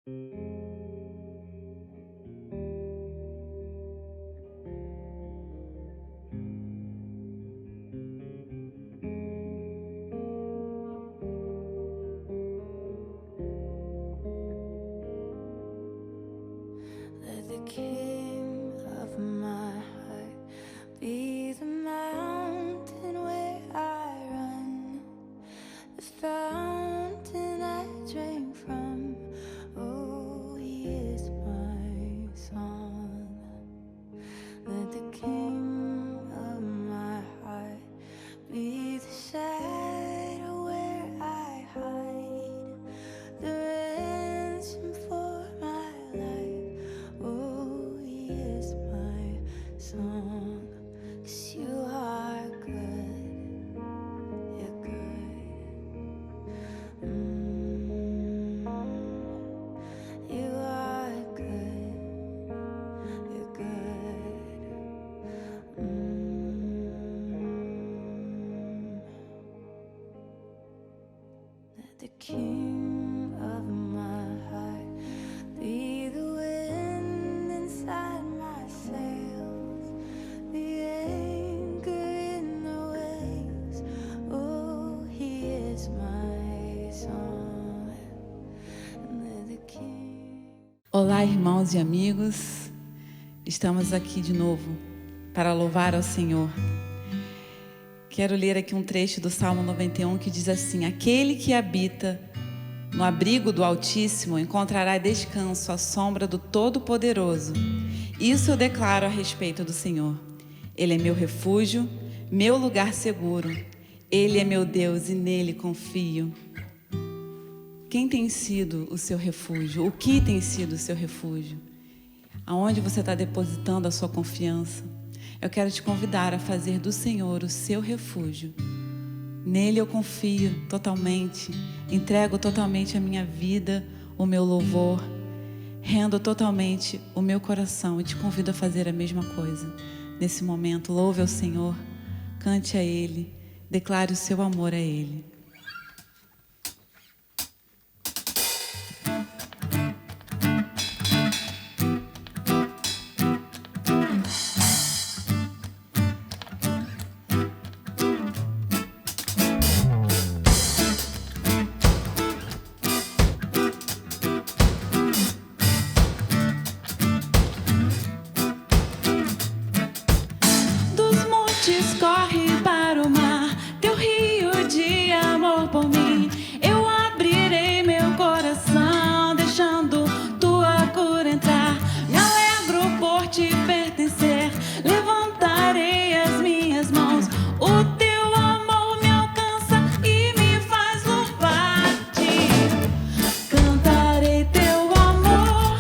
Let the king of my heart be the mountain where I run, the fountain I drink from. Oh, he is my song. Let the king of my heart be the shadow where I hide, the ransom for my life. Oh, he is my song. 'Cause you are good, you're good. You are good, you're good. Let the king of my heart be the wind inside my sails, the anchor in the waves. Oh, he is my song. And let the king. Olá, irmãos e amigos, estamos aqui de novo para louvar ao Senhor. Quero ler aqui um trecho do Salmo 91 que diz assim: aquele que habita no abrigo do Altíssimo encontrará descanso à sombra do Todo-Poderoso. Isso eu declaro a respeito do Senhor. Ele é meu refúgio, meu lugar seguro. Ele é meu Deus e nele confio. Quem tem sido o seu refúgio? O que tem sido o seu refúgio? Aonde você está depositando a sua confiança? Eu quero te convidar a fazer do Senhor o seu refúgio. Nele eu confio totalmente, entrego totalmente a minha vida, o meu louvor, rendo totalmente o meu coração e te convido a fazer a mesma coisa. Nesse momento, louve ao Senhor, cante a Ele, declare o seu amor a Ele. Dos montes corre para o mar, teu rio de amor por mim. Eu abrirei meu coração, deixando tua cura entrar. Me alegro por te pertencer, levantarei as minhas mãos. O teu amor me alcança e me faz louvar-te. Cantarei teu amor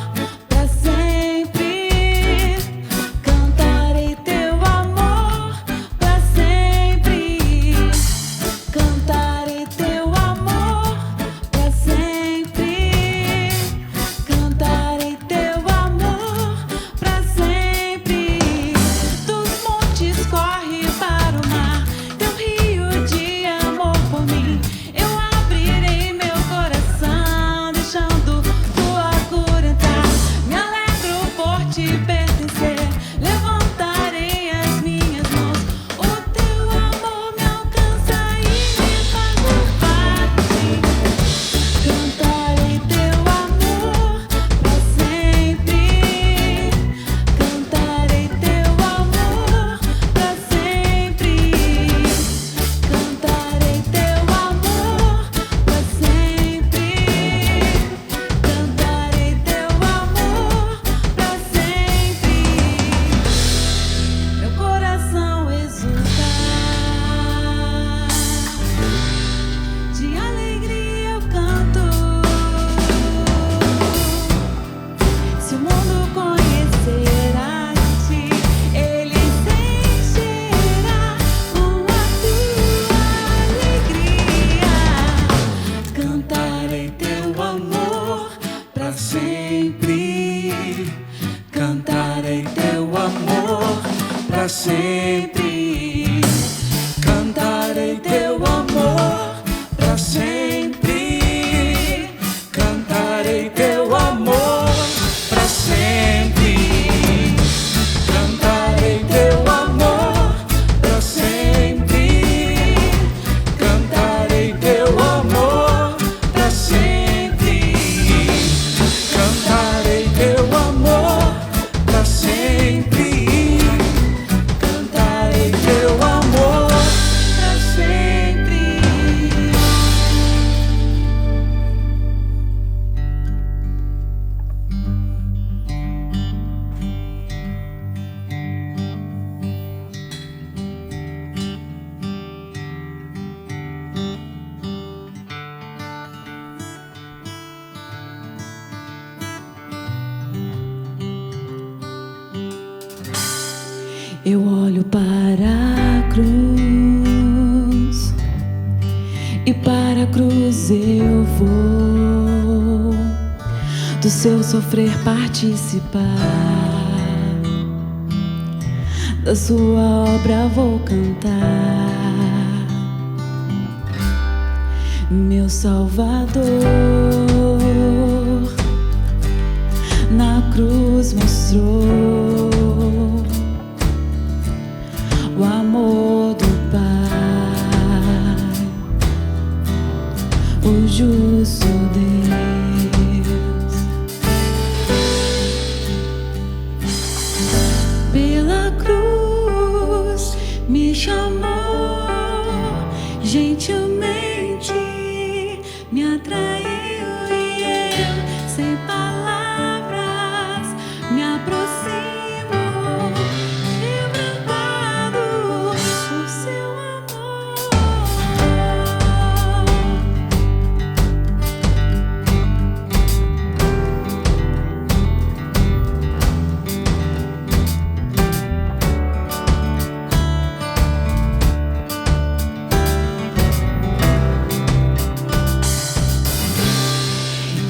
pra sempre. Cantarei teu amor pra sempre. Cantarei teu amor pra sempre. Cantarei teu amor pra sempre. Dos montes corre para o mar, teu rio de amor por mim. Eu abrirei meu coração, deixando tua cura entrar. Me alegro por te pertencer, levantarei as minhas mãos. O teu amor me alcança e me faz louvar-te. Cantarei teu amor pra sempre. Cantarei teu amor pra sempre. Cantarei teu amor pra sempre. Cantarei teu amor pra sempre. Meu coração exulta, de alegria eu canto. Se o mundo conhecer a ti, ele se encherá com a tua alegria. Cantarei teu amor pra sempre. Cantarei teu amor pra sempre. Cantarei teu amor pra sempre. Cantarei teu amor Eu olho para a cruz e para a cruz eu vou do seu sofrer participar, da sua obra vou cantar. Meu Salvador na cruz mostrou o amor do Pai, o justo Deus. Pela cruz me chamou, gentilmente me atraiu e eu, sem palavras, me aproximo, quebrantado por seu amor.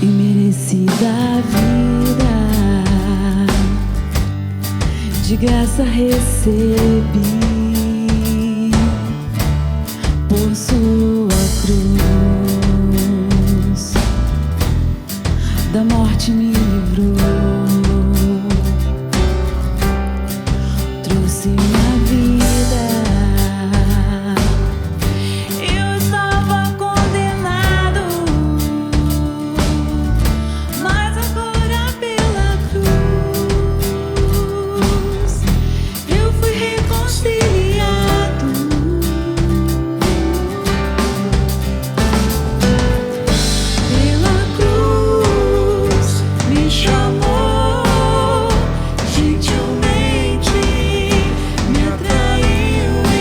Imerecida vida, de graça recebi, por sua cruz, da morte me livrou, trouxe minha vida. Eu estava condenado, mas agora pela cruz eu fui reconciliado. Pela cruz me chamou, gentilmente me atraiu e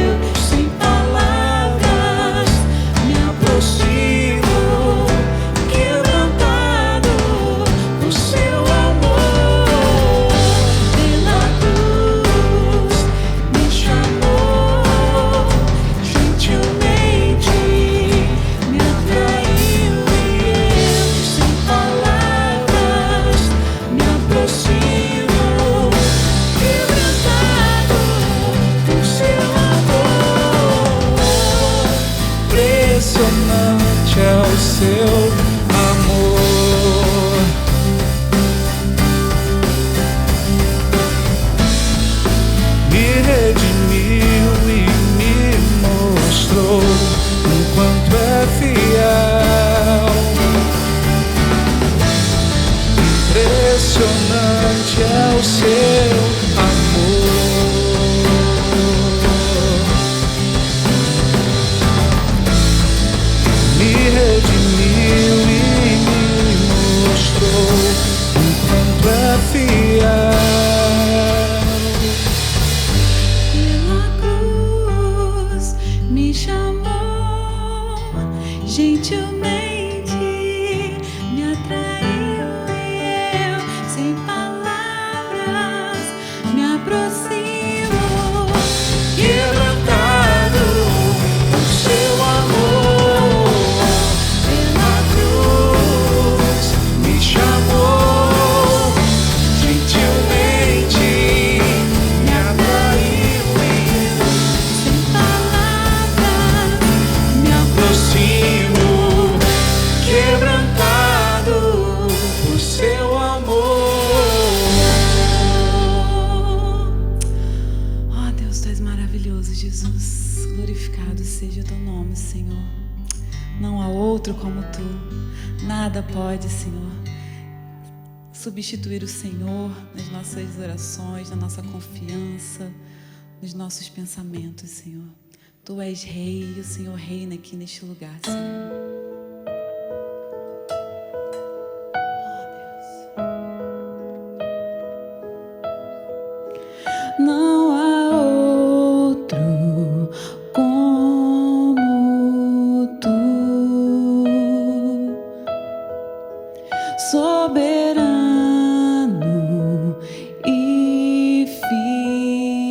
eu, sem palavras, me aproximo, quebrantado por seu amor. Pela cruz me chamou, gentilmente me atraiu e eu, sem palavras, me aproximo, quebrantado por seu amor. Impressionante é o seu amor. Me redimiu e me mostrou o quanto é fiel. Impressionante é o seu amor. Me redimiu e me mostrou o quanto é fiel. Pela cruz me chamou, gentilmente me atraiu e eu, sem palavras, me aproximo, Quebrantado por seu amor. pela cruz Me chamou, gentilmente me atraiu e sem palavras, me aproximo, quebrantado por seu amor. Oh Deus, tu és maravilhoso, Jesus. Glorificado seja o teu nome, Senhor. Não há outro como tu. Nada pode, Senhor, substituir o Senhor nas nossas orações, na nossa confiança, nos nossos pensamentos, Senhor. Tu és Rei e o Senhor reina aqui neste lugar, Senhor. Não há outro como tu, soberano e fiel.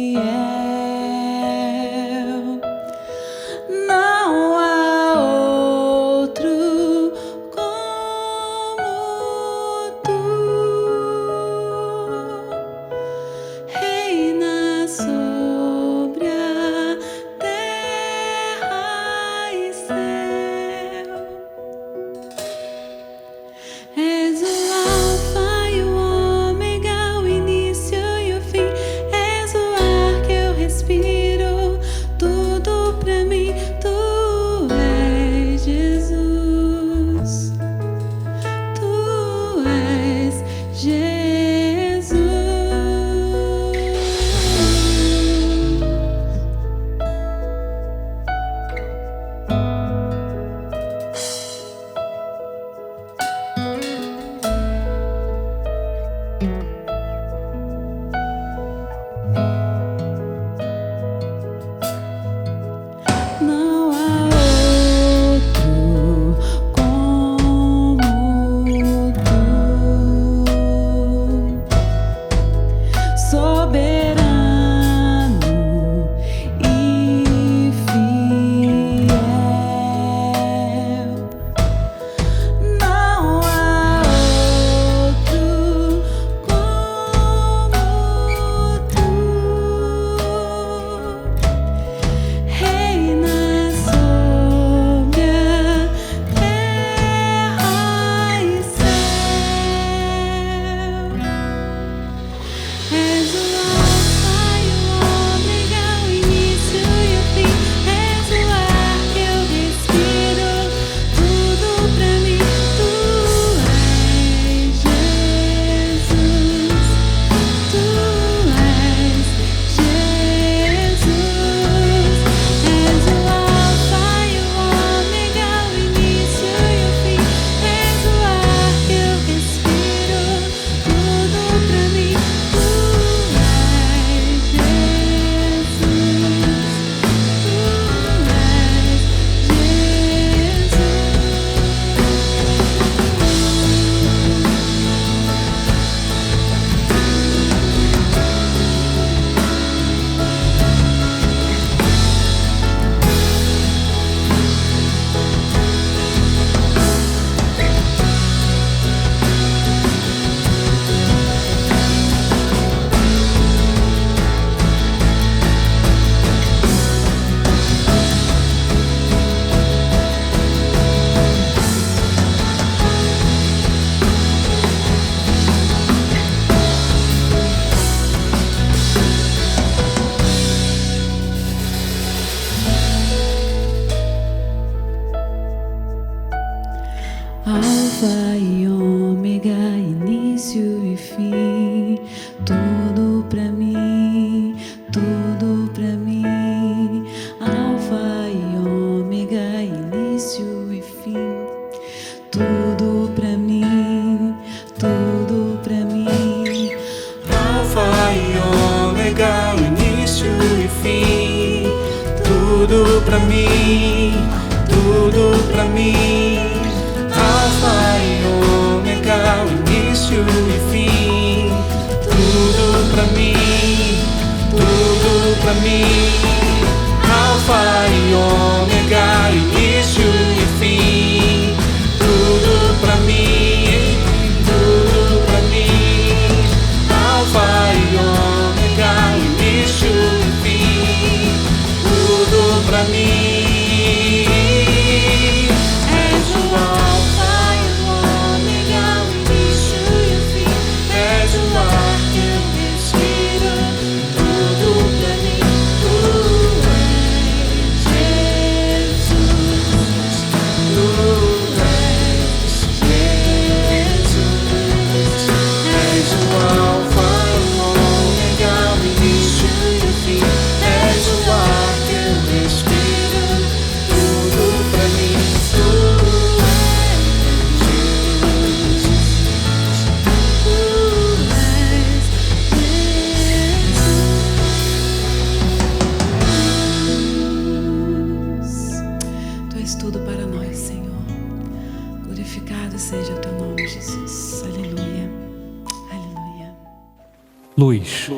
Luz.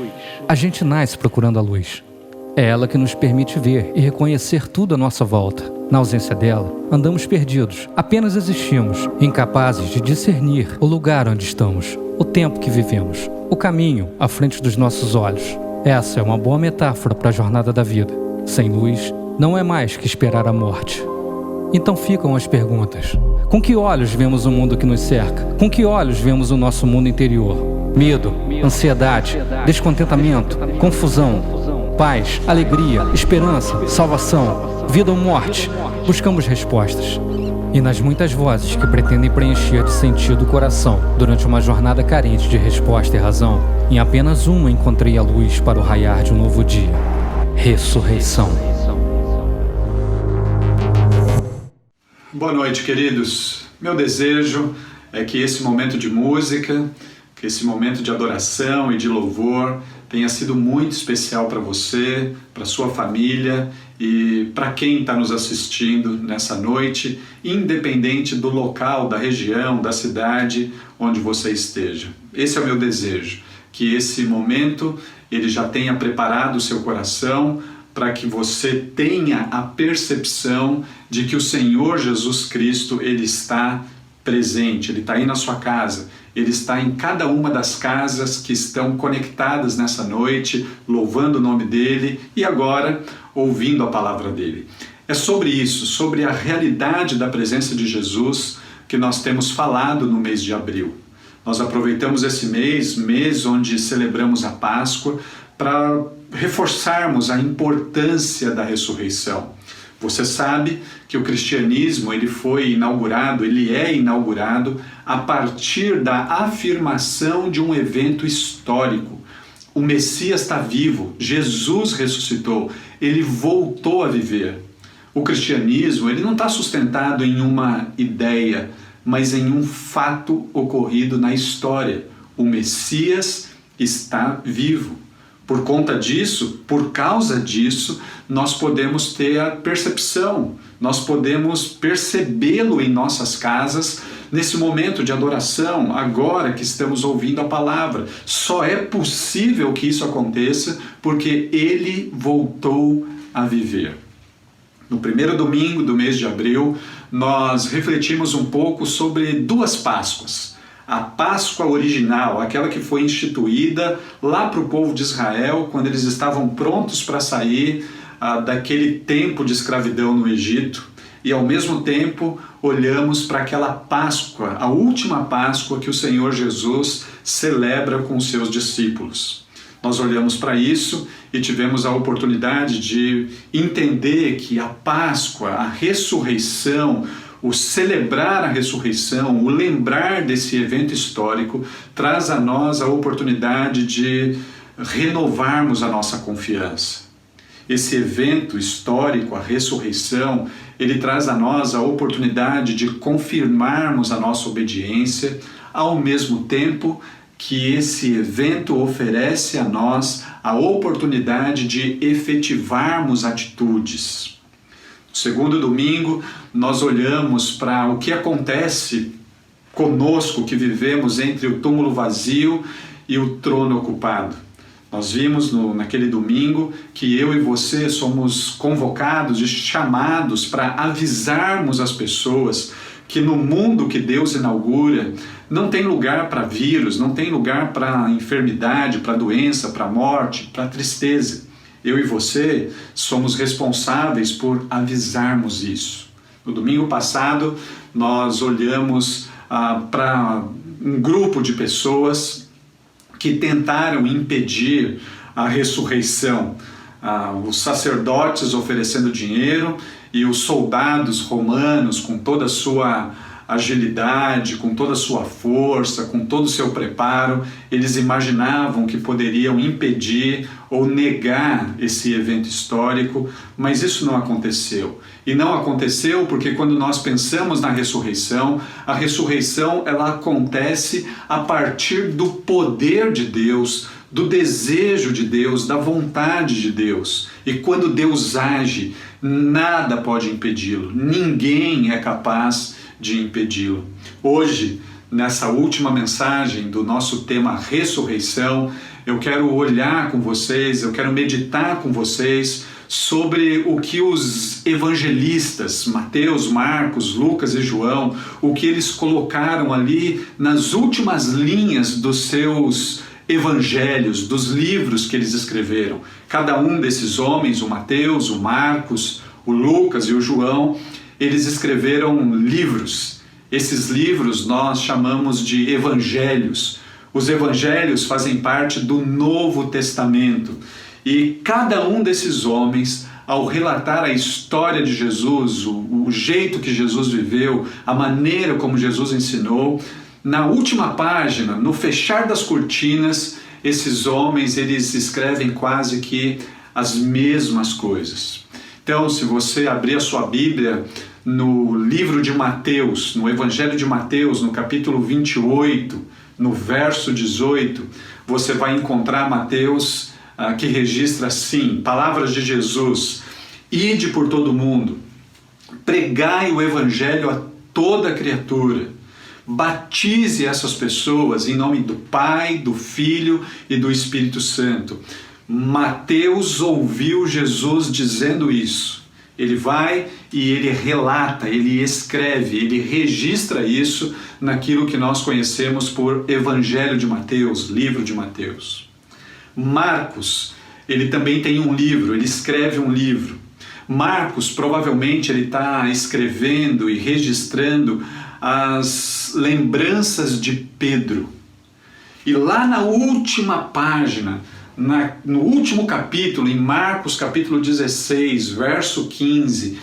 A gente nasce procurando a luz. É ela que nos permite ver e reconhecer tudo à nossa volta. Na ausência dela, andamos perdidos. Apenas existimos, incapazes de discernir o lugar onde estamos, o tempo que vivemos, o caminho à frente dos nossos olhos. Essa é uma boa metáfora para a jornada da vida. Sem luz, não é mais que esperar a morte. Então ficam as perguntas. Com que olhos vemos o mundo que nos cerca? Com que olhos vemos o nosso mundo interior? Medo, ansiedade, descontentamento, confusão, paz, alegria, esperança, salvação, vida ou morte? Buscamos respostas. E nas muitas vozes que pretendem preencher de sentido o coração durante uma jornada carente de resposta e razão, em apenas uma encontrei a luz para o raiar de um novo dia. Ressurreição. Boa noite, queridos. Meu desejo é que esse momento de música, que esse momento de adoração e de louvor tenha sido muito especial para você, para sua família e para quem está nos assistindo nessa noite, independente do local, da região, da cidade onde você esteja. Esse é o meu desejo, que esse momento ele já tenha preparado o seu coração para que você tenha a percepção de que o Senhor Jesus Cristo ele está presente, ele está aí na sua casa, ele está em cada uma das casas que estão conectadas nessa noite, louvando o nome dele e agora ouvindo a palavra dele. É sobre isso, sobre a realidade da presença de Jesus que nós temos falado no mês de abril. Nós aproveitamos esse mês onde celebramos a Páscoa, para reforçarmos a importância da ressurreição. Você sabe que o cristianismo ele é inaugurado a partir da afirmação de um evento histórico. O Messias está vivo, Jesus ressuscitou, ele voltou a viver. O cristianismo ele não está sustentado em uma ideia, mas em um fato ocorrido na história. O Messias está vivo. Por conta disso, por causa disso, nós podemos ter a percepção, nós podemos percebê-lo em nossas casas, nesse momento de adoração, agora que estamos ouvindo a palavra. Só é possível que isso aconteça porque ele voltou a viver. No primeiro domingo do mês de abril, nós refletimos um pouco sobre duas Páscoas. A Páscoa original, aquela que foi instituída lá para o povo de Israel, quando eles estavam prontos para sair daquele tempo de escravidão no Egito. E ao mesmo tempo, olhamos para aquela Páscoa, a última Páscoa que o Senhor Jesus celebra com os seus discípulos. Nós olhamos para isso e tivemos a oportunidade de entender que a Páscoa, a ressurreição, o celebrar a ressurreição, o lembrar desse evento histórico, traz a nós a oportunidade de renovarmos a nossa confiança. Esse evento histórico, a ressurreição, ele traz a nós a oportunidade de confirmarmos a nossa obediência, ao mesmo tempo que esse evento oferece a nós a oportunidade de efetivarmos atitudes. No segundo domingo, nós olhamos para o que acontece conosco que vivemos entre o túmulo vazio e o trono ocupado. Nós vimos naquele domingo que eu e você somos convocados e chamados para avisarmos as pessoas que no mundo que Deus inaugura não tem lugar para vírus, não tem lugar para enfermidade, para doença, para morte, para tristeza. Eu e você somos responsáveis por avisarmos isso. No domingo passado, nós olhamos para um grupo de pessoas que tentaram impedir a ressurreição. Os sacerdotes oferecendo dinheiro e os soldados romanos com toda a sua agilidade, com toda a sua força, com todo o seu preparo, eles imaginavam que poderiam impedir ou negar esse evento histórico, mas isso não aconteceu. E não aconteceu porque quando nós pensamos na ressurreição, a ressurreição ela acontece a partir do poder de Deus, do desejo de Deus, da vontade de Deus. E quando Deus age, nada pode impedi-lo, ninguém é capaz de impedi-lo. Hoje, nessa última mensagem do nosso tema ressurreição, eu quero olhar com vocês, eu quero meditar com vocês sobre o que os evangelistas, Mateus, Marcos, Lucas e João, o que eles colocaram ali nas últimas linhas dos seus evangelhos, dos livros que eles escreveram. Cada um desses homens, o Mateus, o Marcos, o Lucas e o João, eles escreveram livros. Esses livros nós chamamos de evangelhos. Os evangelhos fazem parte do Novo Testamento. E cada um desses homens, ao relatar a história de Jesus, o jeito que Jesus viveu, a maneira como Jesus ensinou, na última página, no fechar das cortinas, esses homens eles escrevem quase que as mesmas coisas. Então, se você abrir a sua Bíblia no livro de Mateus, no Evangelho de Mateus, no capítulo 28, no verso 18, você vai encontrar Mateus que registra assim, palavras de Jesus: ide por todo o mundo, pregai o Evangelho a toda criatura, batize essas pessoas em nome do Pai, do Filho e do Espírito Santo. Mateus ouviu Jesus dizendo isso. Ele vai e ele relata, ele escreve, ele registra isso naquilo que nós conhecemos por Evangelho de Mateus, livro de Mateus. Marcos, ele também tem um livro, ele escreve um livro. Marcos, provavelmente, ele está escrevendo e registrando as lembranças de Pedro. E lá na última página, no último capítulo, em Marcos capítulo 16, verso 15,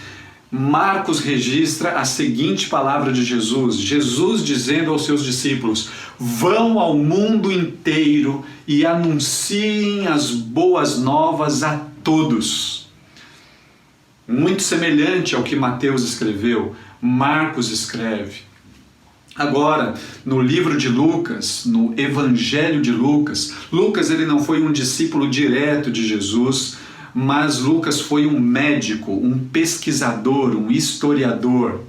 Marcos registra a seguinte palavra de Jesus, Jesus dizendo aos seus discípulos: vão ao mundo inteiro e anunciem as boas novas a todos. Muito semelhante ao que Mateus escreveu, Marcos escreve. Agora, no livro de Lucas, no Evangelho de Lucas, Lucas ele não foi um discípulo direto de Jesus, mas Lucas foi um médico, um pesquisador, um historiador.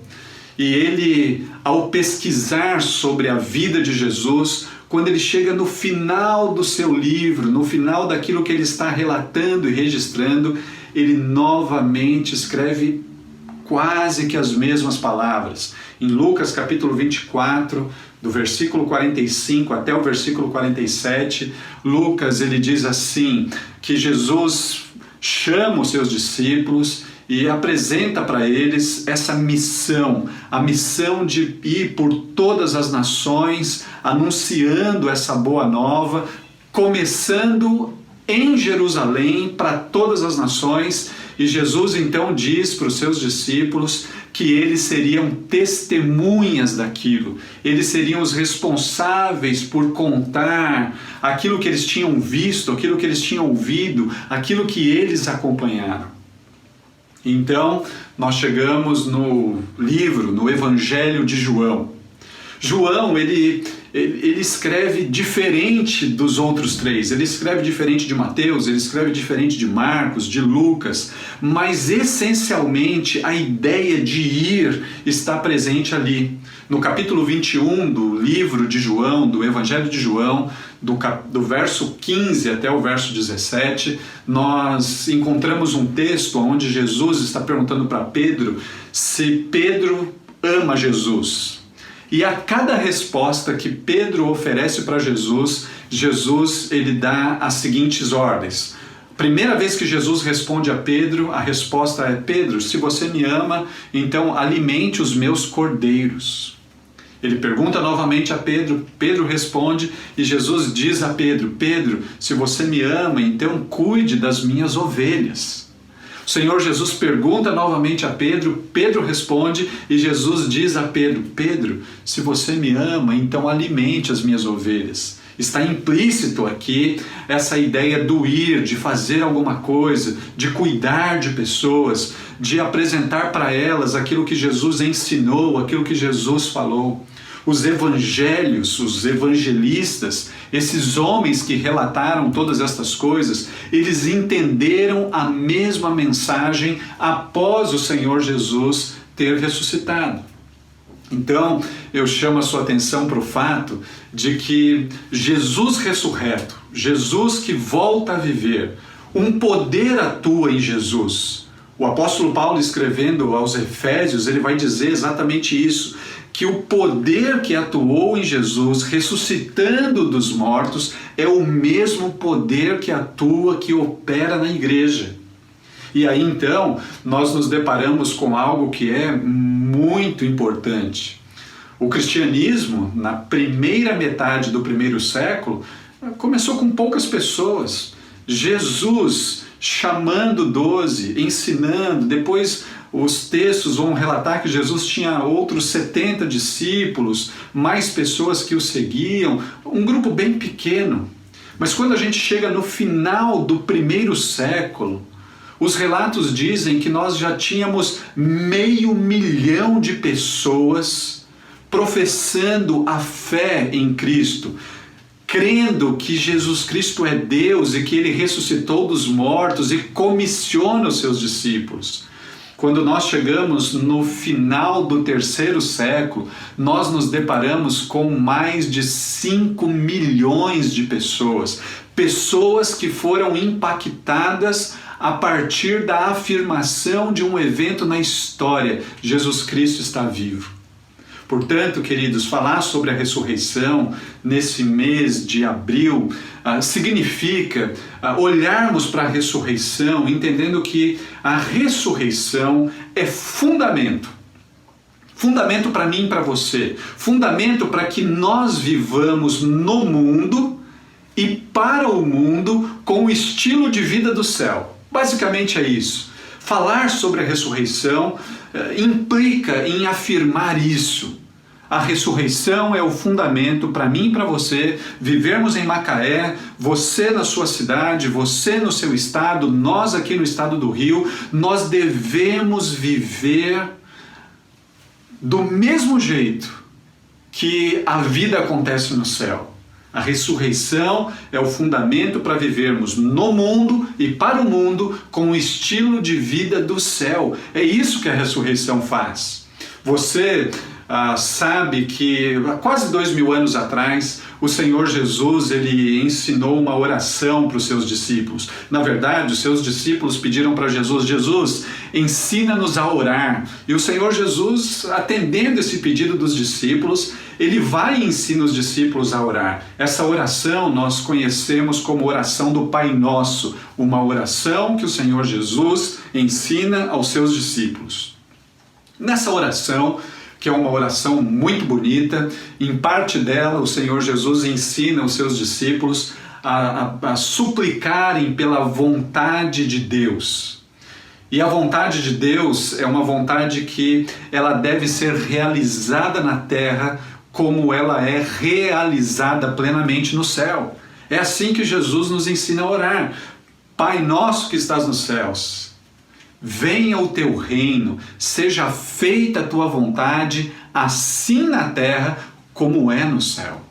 E ele, ao pesquisar sobre a vida de Jesus, quando ele chega no final do seu livro, no final daquilo que ele está relatando e registrando, ele novamente escreve quase que as mesmas palavras. Em Lucas capítulo 24, do versículo 45 até o versículo 47, Lucas ele diz assim, que Jesus chama os seus discípulos e apresenta para eles essa missão, a missão de ir por todas as nações, anunciando essa boa nova, começando em Jerusalém para todas as nações. E Jesus então diz para os seus discípulos que eles seriam testemunhas daquilo, eles seriam os responsáveis por contar aquilo que eles tinham visto, aquilo que eles tinham ouvido, aquilo que eles acompanharam. Então, nós chegamos no livro, no Evangelho de João. João, ele escreve diferente dos outros três, ele escreve diferente de Mateus, ele escreve diferente de Marcos, de Lucas, mas essencialmente a ideia de ir está presente ali. No capítulo 21 do livro de João, do Evangelho de João, do verso 15 até o verso 17, nós encontramos um texto onde Jesus está perguntando para Pedro se Pedro ama Jesus. E a cada resposta que Pedro oferece para Jesus, Jesus ele dá as seguintes ordens. Primeira vez que Jesus responde a Pedro, a resposta é: Pedro, se você me ama, então alimente os meus cordeiros. Ele pergunta novamente a Pedro, Pedro responde e Jesus diz a Pedro: Pedro, se você me ama, então cuide das minhas ovelhas. O Senhor Jesus pergunta novamente a Pedro, Pedro responde e Jesus diz a Pedro: Pedro, se você me ama, então alimente as minhas ovelhas. Está implícito aqui essa ideia do ir, de fazer alguma coisa, de cuidar de pessoas, de apresentar para elas aquilo que Jesus ensinou, aquilo que Jesus falou. Os evangelhos, os evangelistas, esses homens que relataram todas estas coisas, eles entenderam a mesma mensagem após o Senhor Jesus ter ressuscitado. Então, eu chamo a sua atenção para o fato de que Jesus ressurreto, Jesus que volta a viver, um poder atua em Jesus. O apóstolo Paulo, escrevendo aos Efésios, ele vai dizer exatamente isso, que o poder que atuou em Jesus, ressuscitando dos mortos, é o mesmo poder que atua, que opera na igreja. E aí então, nós nos deparamos com algo que é muito importante. O cristianismo, na primeira metade do primeiro século, começou com poucas pessoas. Jesus chamando 12, ensinando, depois os textos vão relatar que Jesus tinha outros 70 discípulos, mais pessoas que o seguiam, um grupo bem pequeno. Mas quando a gente chega no final do primeiro século, os relatos dizem que nós já tínhamos 500 mil de pessoas professando a fé em Cristo, crendo que Jesus Cristo é Deus e que Ele ressuscitou dos mortos e comissiona os seus discípulos. Quando nós chegamos no final do terceiro século, nós nos deparamos com mais de 5 milhões de pessoas, pessoas que foram impactadas a partir da afirmação de um evento na história: Jesus Cristo está vivo. Portanto, queridos, falar sobre a ressurreição nesse mês de abril significa olharmos para a ressurreição entendendo que a ressurreição é fundamento. Fundamento para mim e para você. Fundamento para que nós vivamos no mundo e para o mundo com o estilo de vida do céu. Basicamente é isso. Falar sobre a ressurreição implica em afirmar isso. A ressurreição é o fundamento para mim e para você vivermos em Macaé, você na sua cidade, você no seu estado, nós aqui no estado do Rio. Nós devemos viver do mesmo jeito que a vida acontece no céu. A ressurreição é o fundamento para vivermos no mundo e para o mundo com o estilo de vida do céu. É isso que a ressurreição faz. Você sabe que há quase 2000 anos atrás o Senhor Jesus ele ensinou uma oração para os seus discípulos. Na verdade, os seus discípulos pediram para Jesus: Jesus, ensina-nos a orar. E o Senhor Jesus, atendendo esse pedido dos discípulos, ele vai e ensina os discípulos a orar. Essa oração nós conhecemos como oração do Pai Nosso, uma oração que o Senhor Jesus ensina aos seus discípulos. Nessa oração, que é uma oração muito bonita, em parte dela o Senhor Jesus ensina os seus discípulos a suplicarem pela vontade de Deus. E a vontade de Deus é uma vontade que ela deve ser realizada na terra como ela é realizada plenamente no céu. É assim que Jesus nos ensina a orar. Pai nosso que estás nos céus, venha o teu reino, seja feita a tua vontade, assim na terra como é no céu.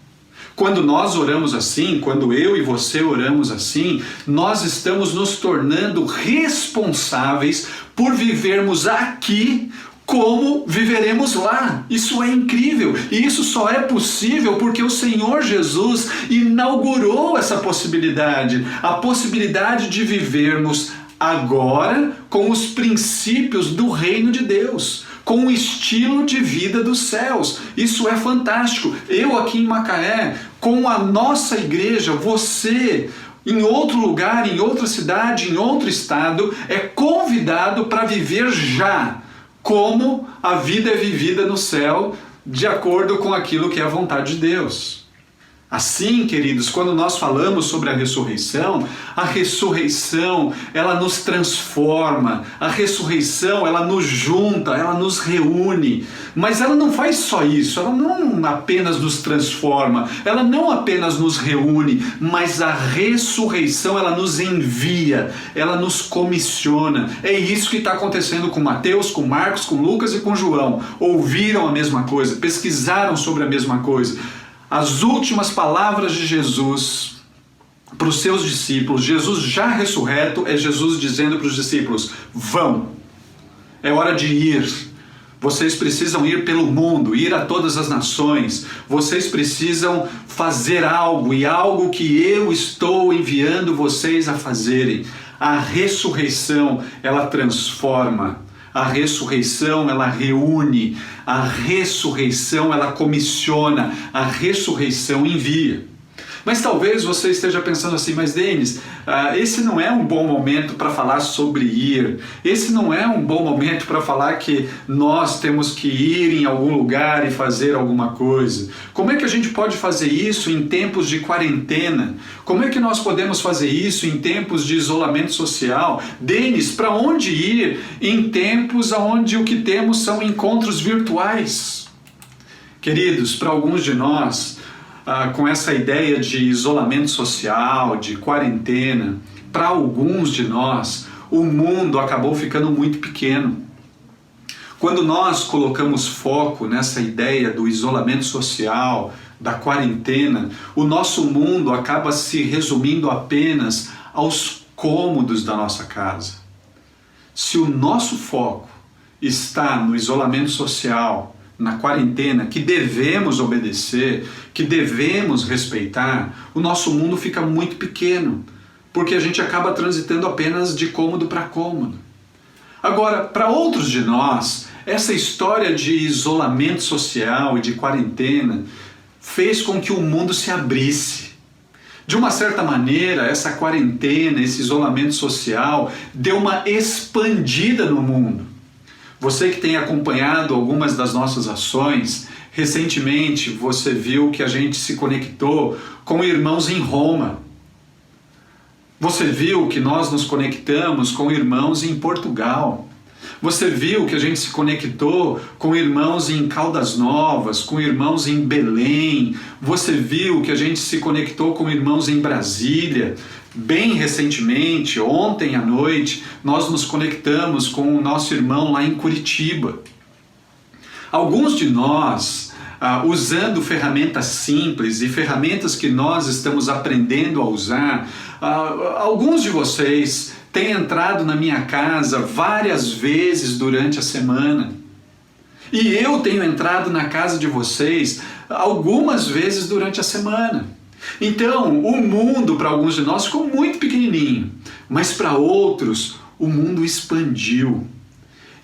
Quando nós oramos assim, quando eu e você oramos assim, nós estamos nos tornando responsáveis por vivermos aqui como viveremos lá. Isso é incrível, e isso só é possível porque o Senhor Jesus inaugurou essa possibilidade, a possibilidade de vivermos agora com os princípios do reino de Deus, com o estilo de vida dos céus. Isso é fantástico. Eu aqui em Macaé, com a nossa igreja, você em outro lugar, em outra cidade, em outro estado, é convidado para viver já como a vida é vivida no céu, de acordo com aquilo que é a vontade de Deus. Assim, queridos, quando nós falamos sobre a ressurreição ela nos transforma, a ressurreição ela nos junta, ela nos reúne, mas ela não faz só isso, ela não apenas nos transforma, ela não apenas nos reúne, mas a ressurreição ela nos envia, ela nos comissiona. É isso que está acontecendo com Mateus, com Marcos, com Lucas e com João. Ouviram a mesma coisa, pesquisaram sobre a mesma coisa. As últimas palavras de Jesus para os seus discípulos, Jesus já ressurreto, é Jesus dizendo para os discípulos: vão, é hora de ir, Vocês precisam ir pelo mundo, ir a todas as nações. Vocês precisam fazer algo, e algo que eu estou enviando vocês a fazerem. A ressurreição, ela transforma. A ressurreição, ela reúne. A ressurreição, ela comissiona. A ressurreição envia. Mas talvez você esteja pensando assim, mas Denis, esse não é um bom momento para falar sobre ir. Esse não é um bom momento para falar que nós temos que ir em algum lugar e fazer alguma coisa. Como é que a gente pode fazer isso em tempos de quarentena? Como é que nós podemos fazer isso em tempos de isolamento social? Denis, para onde ir em tempos onde o que temos são encontros virtuais? Queridos, para alguns de nós, com essa ideia de isolamento social, de quarentena, para alguns de nós, o mundo acabou ficando muito pequeno. Quando nós colocamos foco nessa ideia do isolamento social, da quarentena, o nosso mundo acaba se resumindo apenas aos cômodos da nossa casa. Se o nosso foco está no isolamento social, na quarentena, que devemos obedecer, que devemos respeitar, o nosso mundo fica muito pequeno, porque a gente acaba transitando apenas de cômodo para cômodo. Agora, para outros de nós, essa história de isolamento social e de quarentena fez com que o mundo se abrisse. De uma certa maneira, essa quarentena, esse isolamento social, deu uma expandida no mundo. Você que tem acompanhado algumas das nossas ações, recentemente você viu que a gente se conectou com irmãos em Roma. Você viu que nós nos conectamos com irmãos em Portugal. Você viu que a gente se conectou com irmãos em Caldas Novas, com irmãos em Belém. Você viu que a gente se conectou com irmãos em Brasília. Bem recentemente, ontem à noite, nós nos conectamos com o nosso irmão lá em Curitiba. Alguns de nós, usando ferramentas simples e ferramentas que nós estamos aprendendo a usar, alguns de vocês têm entrado na minha casa várias vezes durante a semana. E eu tenho entrado na casa de vocês algumas vezes durante a semana. Então, o mundo para alguns de nós ficou muito pequenininho, mas para outros o mundo expandiu.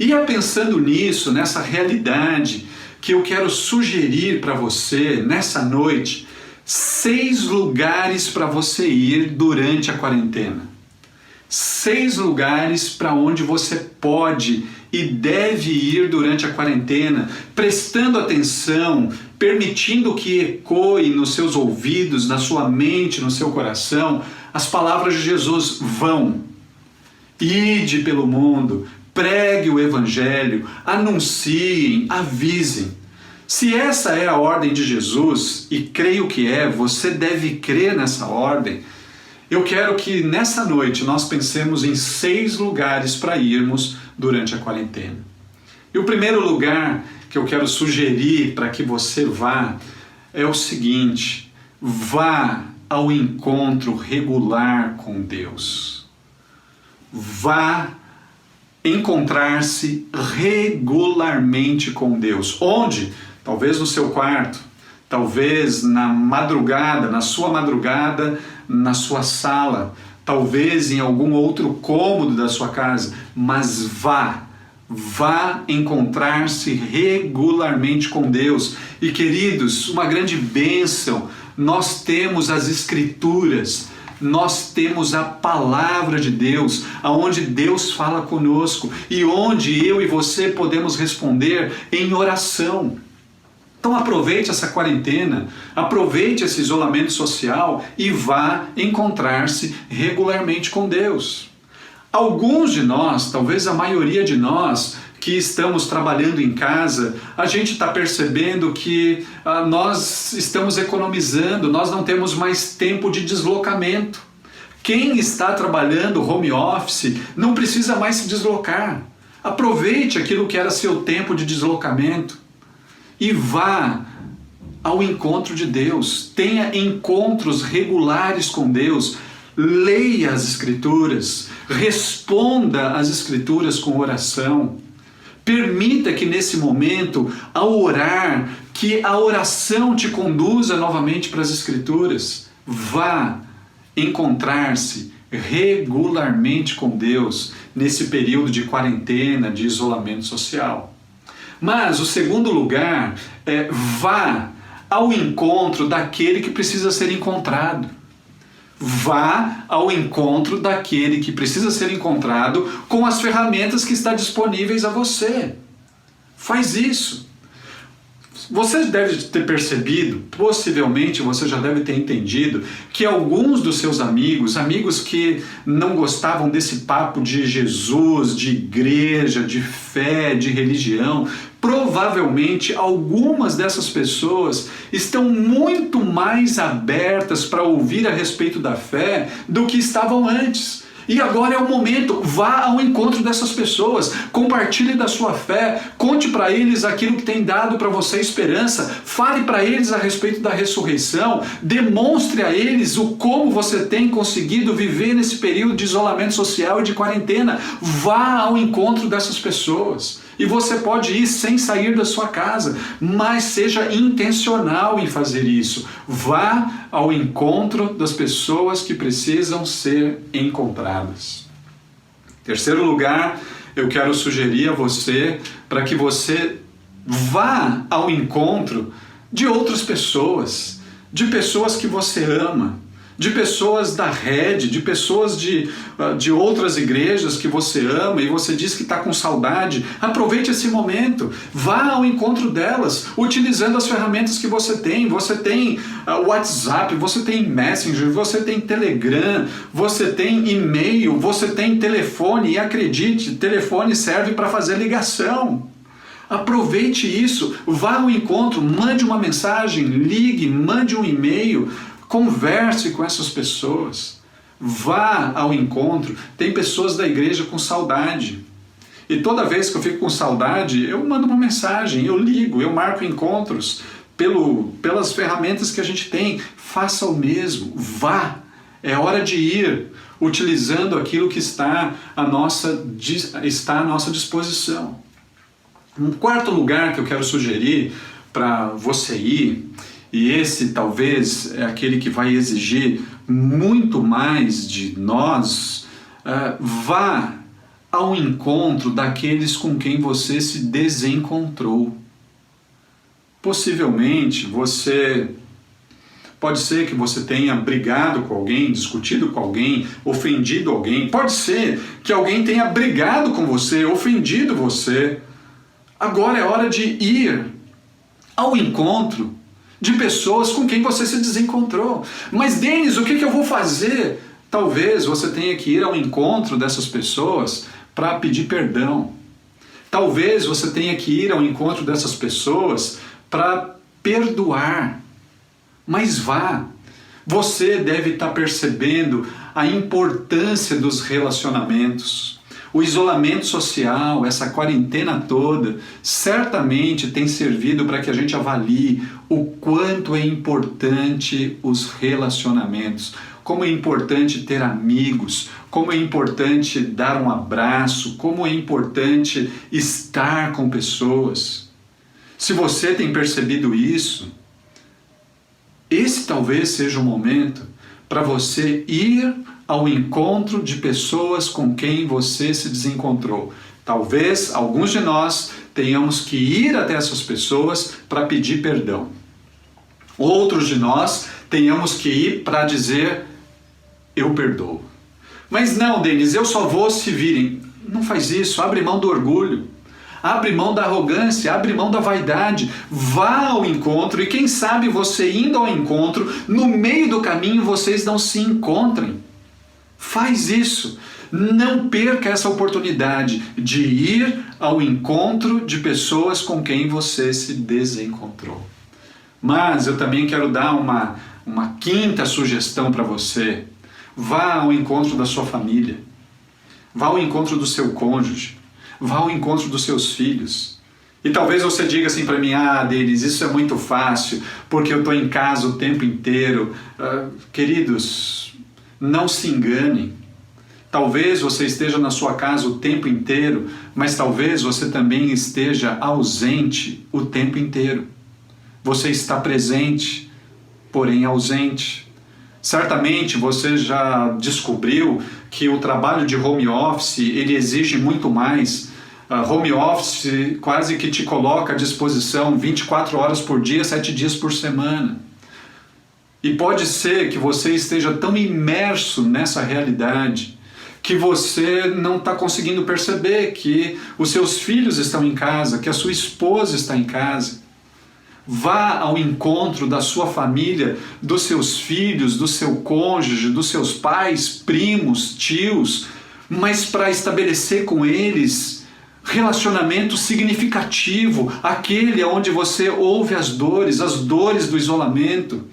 E é pensando nisso, nessa realidade, que eu quero sugerir para você, nessa noite, 6 lugares para você ir durante a quarentena. 6 lugares para onde você pode e deve ir durante a quarentena, prestando atenção, permitindo que ecoe nos seus ouvidos, na sua mente, no seu coração, as palavras de Jesus: vão, ide pelo mundo, pregue o evangelho, anunciem, avisem. Se essa é a ordem de Jesus, e creio que é, você deve crer nessa ordem. Eu quero que nessa noite nós pensemos em 6 lugares para irmos durante a quarentena. E o primeiro lugar que eu quero sugerir para que você vá é o seguinte: vá ao encontro regular com Deus. Vá encontrar-se regularmente com Deus. Onde? Talvez no seu quarto, talvez na madrugada, na sua madrugada, na sua sala, talvez em algum outro cômodo da sua casa, mas vá encontrar-se regularmente com Deus. E queridos, uma grande bênção, nós temos as Escrituras, nós temos a palavra de Deus, aonde Deus fala conosco e onde eu e você podemos responder em oração. Então aproveite essa quarentena, aproveite esse isolamento social e vá encontrar-se regularmente com Deus. Alguns de nós, talvez a maioria de nós que estamos trabalhando em casa, a gente está percebendo que nós estamos economizando, nós não temos mais tempo de deslocamento. Quem está trabalhando home office não precisa mais se deslocar. Aproveite aquilo que era seu tempo de deslocamento e vá ao encontro de Deus. Tenha encontros regulares com Deus. Leia as Escrituras, responda às Escrituras com oração. Permita que nesse momento, ao orar, que a oração te conduza novamente para as Escrituras. Vá encontrar-se regularmente com Deus nesse período de quarentena, de isolamento social. Mas o segundo lugar é vá ao encontro daquele que precisa ser encontrado. Vá ao encontro daquele que precisa ser encontrado com as ferramentas que estão disponíveis a você. Faz isso. Você deve ter percebido, possivelmente você já deve ter entendido, que alguns dos seus amigos que não gostavam desse papo de Jesus, de igreja, de fé, de religião, provavelmente algumas dessas pessoas estão muito mais abertas para ouvir a respeito da fé do que estavam antes. E agora é o momento, vá ao encontro dessas pessoas, compartilhe da sua fé, conte para eles aquilo que tem dado para você esperança, fale para eles a respeito da ressurreição, demonstre a eles o como você tem conseguido viver nesse período de isolamento social e de quarentena. Vá ao encontro dessas pessoas. E você pode ir sem sair da sua casa, mas seja intencional em fazer isso. Vá ao encontro das pessoas que precisam ser encontradas. Terceiro lugar, eu quero sugerir a você para que você vá ao encontro de outras pessoas, de pessoas que você ama, de pessoas da rede, de pessoas de outras igrejas que você ama e você diz que está com saudade. Aproveite esse momento, vá ao encontro delas, utilizando as ferramentas que você tem. Você tem WhatsApp, você tem Messenger, você tem Telegram, você tem e-mail, você tem telefone, e acredite, telefone serve para fazer ligação. Aproveite isso, vá ao encontro, mande uma mensagem, ligue, mande um e-mail, converse com essas pessoas, vá ao encontro. Tem pessoas da igreja com saudade. E toda vez que eu fico com saudade, eu mando uma mensagem, eu ligo, eu marco encontros pelas ferramentas que a gente tem. Faça o mesmo, vá. É hora de ir, utilizando aquilo que está à nossa disposição. Um quarto lugar que eu quero sugerir para você ir, e esse talvez é aquele que vai exigir muito mais de nós, vá ao encontro daqueles com quem você se desencontrou. Possivelmente pode ser que você tenha brigado com alguém, discutido com alguém, ofendido alguém. Pode ser que alguém tenha brigado com você, ofendido você. Agora é hora de ir ao encontro de pessoas com quem você se desencontrou. Mas, Denis, o que eu vou fazer? Talvez você tenha que ir ao encontro dessas pessoas para pedir perdão. Talvez você tenha que ir ao encontro dessas pessoas para perdoar. Mas vá. Você deve estar percebendo a importância dos relacionamentos. O isolamento social, essa quarentena toda, certamente tem servido para que a gente avalie o quanto é importante os relacionamentos, como é importante ter amigos, como é importante dar um abraço, como é importante estar com pessoas. Se você tem percebido isso, esse talvez seja o momento para você ir ao encontro de pessoas com quem você se desencontrou. Talvez alguns de nós tenhamos que ir até essas pessoas para pedir perdão. Outros de nós tenhamos que ir para dizer, eu perdoo. Mas não, Denis, eu só vou se virem. Não faz isso, abre mão do orgulho. Abre mão da arrogância, abre mão da vaidade, vá ao encontro e quem sabe você indo ao encontro, no meio do caminho vocês não se encontrem. Faz isso, não perca essa oportunidade de ir ao encontro de pessoas com quem você se desencontrou. Mas eu também quero dar uma quinta sugestão para você. Vá ao encontro da sua família, vá ao encontro do seu cônjuge, vá ao encontro dos seus filhos. E talvez você diga assim para mim, Denis, isso é muito fácil, porque eu estou em casa o tempo inteiro. Queridos, não se enganem. Talvez você esteja na sua casa o tempo inteiro, mas talvez você também esteja ausente o tempo inteiro. Você está presente, porém ausente. Certamente você já descobriu que o trabalho de home office, ele exige muito mais. Home office quase que te coloca à disposição 24 horas por dia, 7 dias por semana. E pode ser que você esteja tão imerso nessa realidade que você não está conseguindo perceber que os seus filhos estão em casa, que a sua esposa está em casa. Vá ao encontro da sua família, dos seus filhos, do seu cônjuge, dos seus pais, primos, tios, mas para estabelecer com eles relacionamento significativo, aquele onde você ouve as dores do isolamento,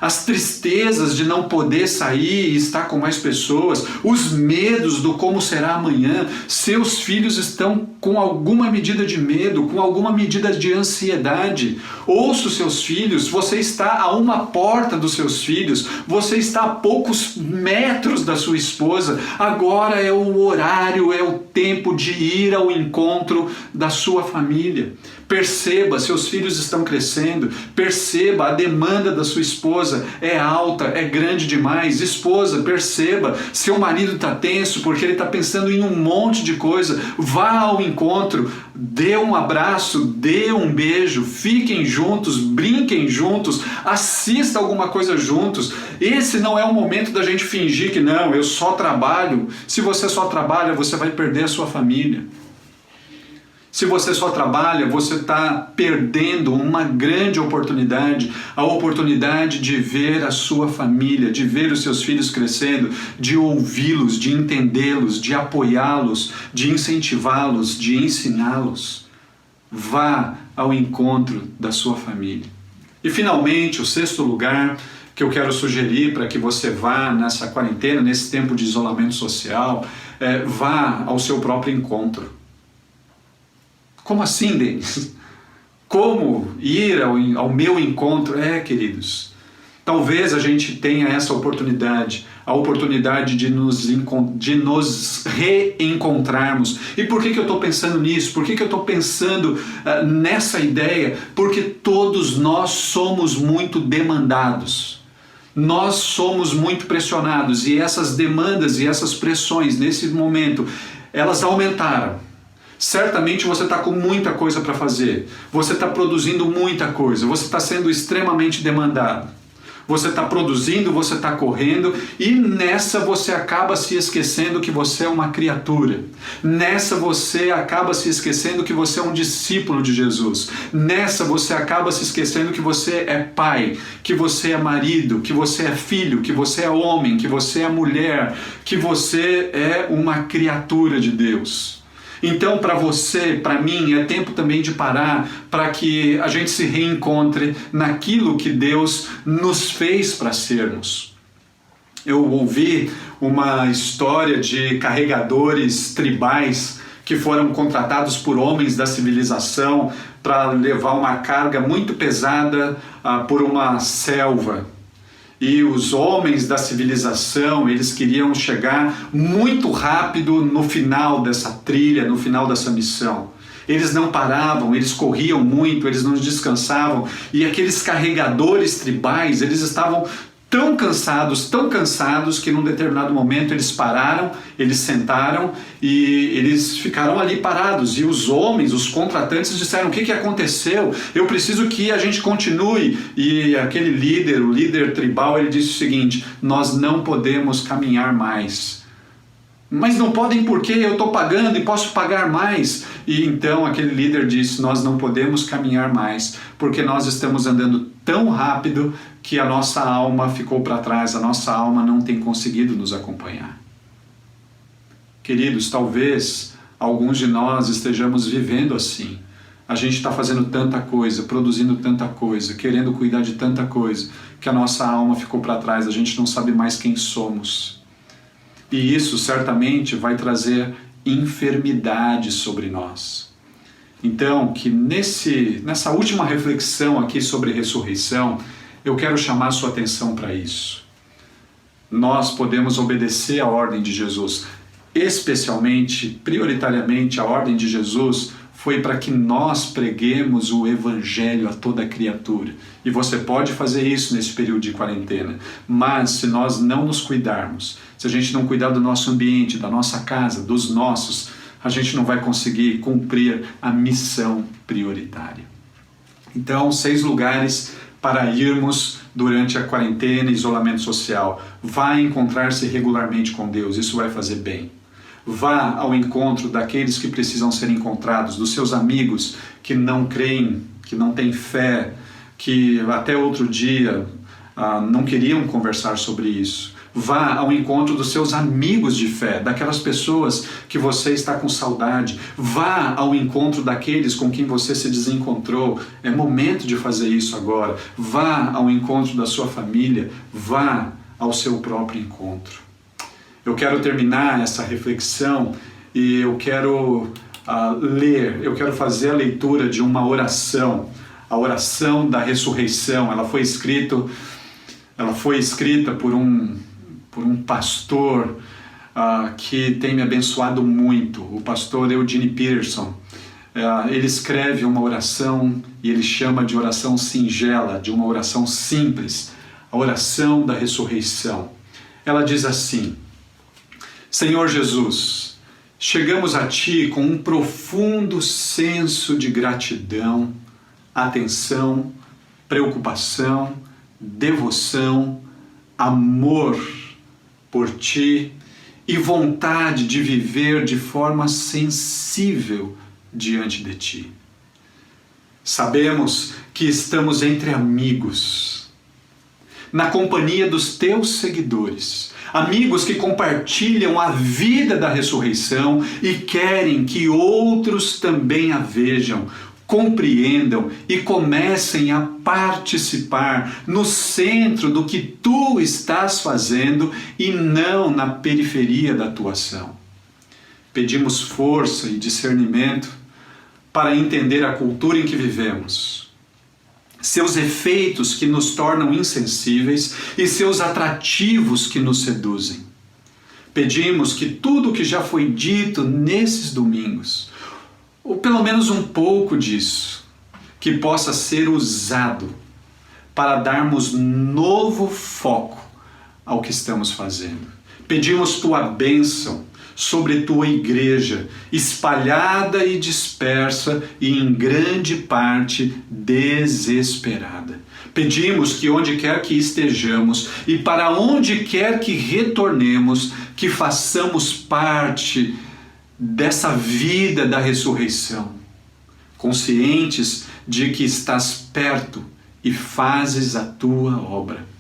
as tristezas de não poder sair e estar com mais pessoas, os medos do como será amanhã. Seus filhos estão com alguma medida de medo, com alguma medida de ansiedade. Ouça os seus filhos, você está a uma porta dos seus filhos, você está a poucos metros da sua esposa. Agora é o horário, é o tempo de ir ao encontro da sua família. Perceba, seus filhos estão crescendo, perceba, a demanda da sua esposa é alta, é grande demais. Esposa, perceba, seu marido está tenso porque ele está pensando em um monte de coisa. Vá ao encontro, dê um abraço, dê um beijo, fiquem juntos, brinquem juntos, assista alguma coisa juntos. Esse não é o momento da gente fingir que não, eu só trabalho. Se você só trabalha, você vai perder a sua família. Se você só trabalha, você está perdendo uma grande oportunidade, a oportunidade de ver a sua família, de ver os seus filhos crescendo, de ouvi-los, de entendê-los, de apoiá-los, de incentivá-los, de ensiná-los. Vá ao encontro da sua família. E finalmente, o 6º lugar que eu quero sugerir para que você vá nessa quarentena, nesse tempo de isolamento social, vá ao seu próprio encontro. Como assim, Denis? Como ir ao meu encontro? Queridos, talvez a gente tenha essa oportunidade, a oportunidade de nos reencontrarmos. E por que eu estou pensando nisso? Por que eu estou pensando nessa ideia? Porque todos nós somos muito demandados. Nós somos muito pressionados e essas demandas e essas pressões nesse momento, elas aumentaram. Certamente você está com muita coisa para fazer, você está produzindo muita coisa, você está sendo extremamente demandado. Você está produzindo, você está correndo e nessa você acaba se esquecendo que você é uma criatura. Nessa você acaba se esquecendo que você é um discípulo de Jesus. Nessa você acaba se esquecendo que você é pai, que você é marido, que você é filho, que você é homem, que você é mulher, que você é uma criatura de Deus. Então, para você, para mim, é tempo também de parar para que a gente se reencontre naquilo que Deus nos fez para sermos. Eu ouvi uma história de carregadores tribais que foram contratados por homens da civilização para levar uma carga muito pesada por uma selva. E os homens da civilização, eles queriam chegar muito rápido no final dessa trilha, no final dessa missão. Eles não paravam, eles corriam muito, eles não descansavam. E aqueles carregadores tribais, eles estavam tão cansados que num determinado momento eles pararam, eles sentaram e eles ficaram ali parados. E os homens, os contratantes disseram: o que aconteceu? Eu preciso que a gente continue. E aquele líder, o líder tribal, ele disse o seguinte: nós não podemos caminhar mais. Mas não podem porque eu estou pagando e posso pagar mais. E então aquele líder disse: nós não podemos caminhar mais porque nós estamos andando tão rápido que a nossa alma ficou para trás, a nossa alma não tem conseguido nos acompanhar. Queridos, talvez alguns de nós estejamos vivendo assim. A gente está fazendo tanta coisa, produzindo tanta coisa, querendo cuidar de tanta coisa, que a nossa alma ficou para trás, a gente não sabe mais quem somos. E isso certamente vai trazer enfermidade sobre nós. Então, que nessa última reflexão aqui sobre ressurreição, eu quero chamar a sua atenção para isso. Nós podemos obedecer à ordem de Jesus. especialmente, prioritariamente, a ordem de Jesus foi para que nós preguemos o Evangelho a toda criatura. E você pode fazer isso nesse período de quarentena. Mas se nós não nos cuidarmos, se a gente não cuidar do nosso ambiente, da nossa casa, dos nossos, a gente não vai conseguir cumprir a missão prioritária. Então, 6 lugares para irmos durante a quarentena e isolamento social. Vá encontrar-se regularmente com Deus, isso vai fazer bem. Vá ao encontro daqueles que precisam ser encontrados, dos seus amigos que não creem, que não têm fé, que até outro dia não queriam conversar sobre isso. Vá ao encontro dos seus amigos de fé, daquelas pessoas que você está com saudade. Vá ao encontro daqueles com quem você se desencontrou. É momento de fazer isso agora. Vá ao encontro da sua família. Vá ao seu próprio encontro. Eu quero terminar essa reflexão e eu quero eu quero fazer a leitura de uma oração, a oração da ressurreição. Ela foi escrita por um pastor que tem me abençoado muito, o pastor Eugene Peterson. Ele escreve uma oração e ele chama de oração singela, de uma oração simples, a oração da ressurreição. Ela diz assim: Senhor Jesus, chegamos a Ti com um profundo senso de gratidão, atenção, preocupação, devoção, amor por Ti e vontade de viver de forma sensível diante de Ti. Sabemos que estamos entre amigos, na companhia dos Teus seguidores, amigos que compartilham a vida da ressurreição e querem que outros também a vejam, compreendam e comecem a participar no centro do que Tu estás fazendo e não na periferia da Tua ação. Pedimos força e discernimento para entender a cultura em que vivemos, seus efeitos que nos tornam insensíveis e seus atrativos que nos seduzem. Pedimos que tudo o que já foi dito nesses domingos, ou pelo menos um pouco disso, que possa ser usado para darmos novo foco ao que estamos fazendo. Pedimos Tua bênção sobre Tua igreja, espalhada e dispersa e em grande parte desesperada. Pedimos que onde quer que estejamos e para onde quer que retornemos, que façamos parte dessa vida da ressurreição, conscientes de que estás perto e fazes a Tua obra.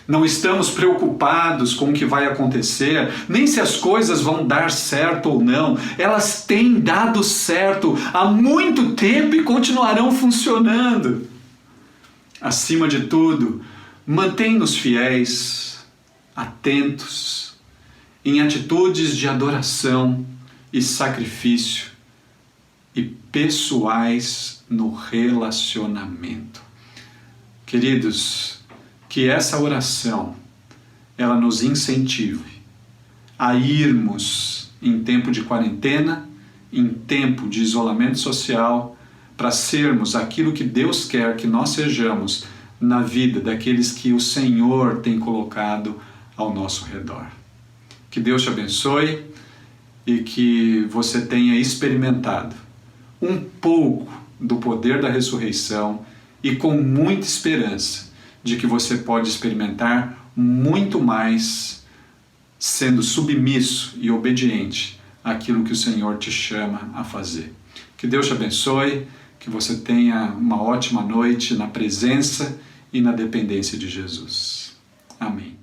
Não estamos preocupados com o que vai acontecer, nem se as coisas vão dar certo ou não. Elas têm dado certo há muito tempo e continuarão funcionando. Acima de tudo, mantém-nos fiéis, atentos, em atitudes de adoração e sacrifício e pessoais no relacionamento. Queridos, que essa oração ela nos incentive a irmos em tempo de quarentena, em tempo de isolamento social, para sermos aquilo que Deus quer que nós sejamos na vida daqueles que o Senhor tem colocado ao nosso redor. Que Deus te abençoe e que você tenha experimentado um pouco do poder da ressurreição e com muita esperança de que você pode experimentar muito mais sendo submisso e obediente àquilo que o Senhor te chama a fazer. Que Deus te abençoe, que você tenha uma ótima noite na presença e na dependência de Jesus. Amém.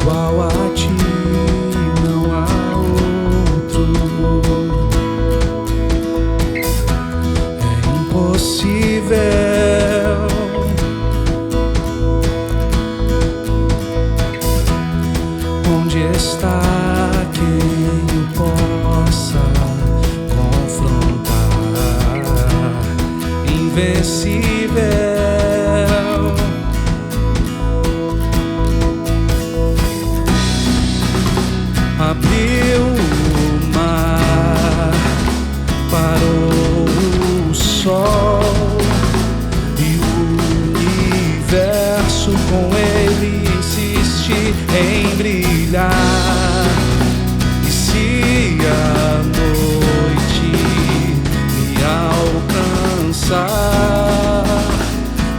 Igual a Ti não há outro. É impossível onde está Abriu o mar, parou o sol e o universo com ele insiste em brilhar. E se a noite me alcançar,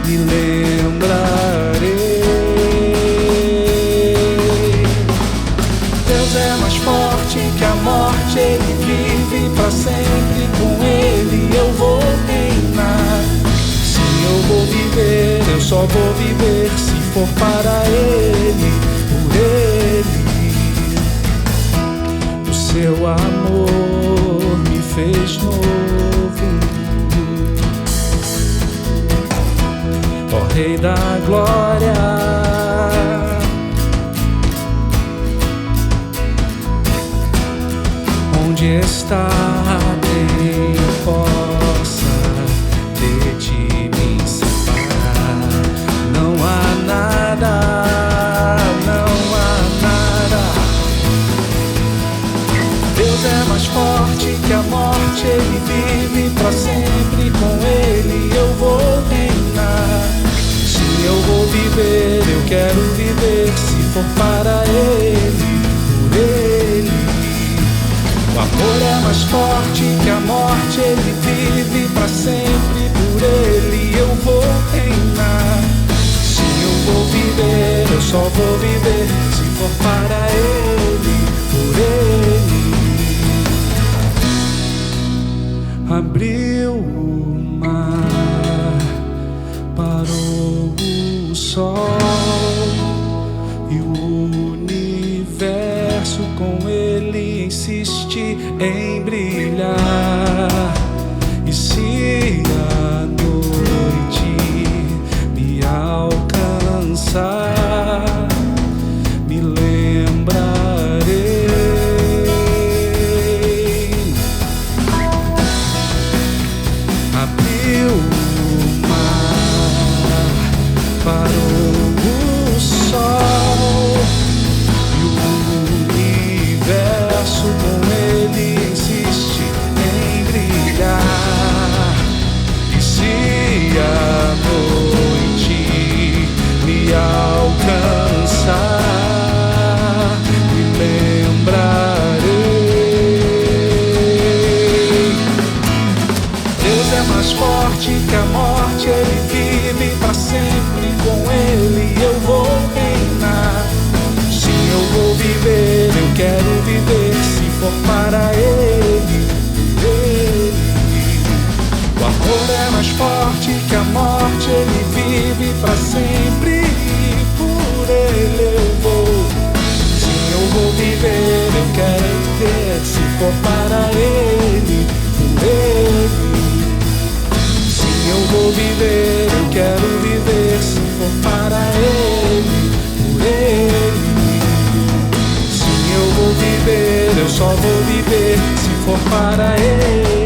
me lembrarei. Deus é mais forte que a morte, ele vive pra sempre, com ele eu vou reinar. Se eu vou viver, eu só vou viver se for para ele, por ele. O seu amor me fez novo, ó Rei da Glória. Onde está quem possa de ti me separar? Não há nada, não há nada. Deus é mais forte que a morte, ele vive pra sempre, com ele eu vou reinar. Se eu vou viver, eu quero viver, se for para ele, por ele. O amor é mais forte que a morte, ele vive pra sempre, por ele eu vou reinar. Se eu vou viver, eu só vou viver, se for para ele, por ele. Abriu o mar, parou o sol e o universo com ele insiste em brilhar. E se a noite me alcançar, me lembrarei. Abriu o mar, parou o sol e o universo com ele insiste em brilhar. E se a noite me alcançar, me lembrarei. Deus é mais forte que a morte, ele vive pra sempre, com ele eu vou reinar. Se eu vou viver, eu quero viver, se for para ele, por ele. O amor é mais forte que a morte, ele vive pra sempre, por ele eu vou. Se eu vou viver, eu quero viver, se for para ele, por ele. Se eu vou viver, eu quero viver, se for para ele, por ele. Se eu vou viver, eu só vou viver, se for para ele.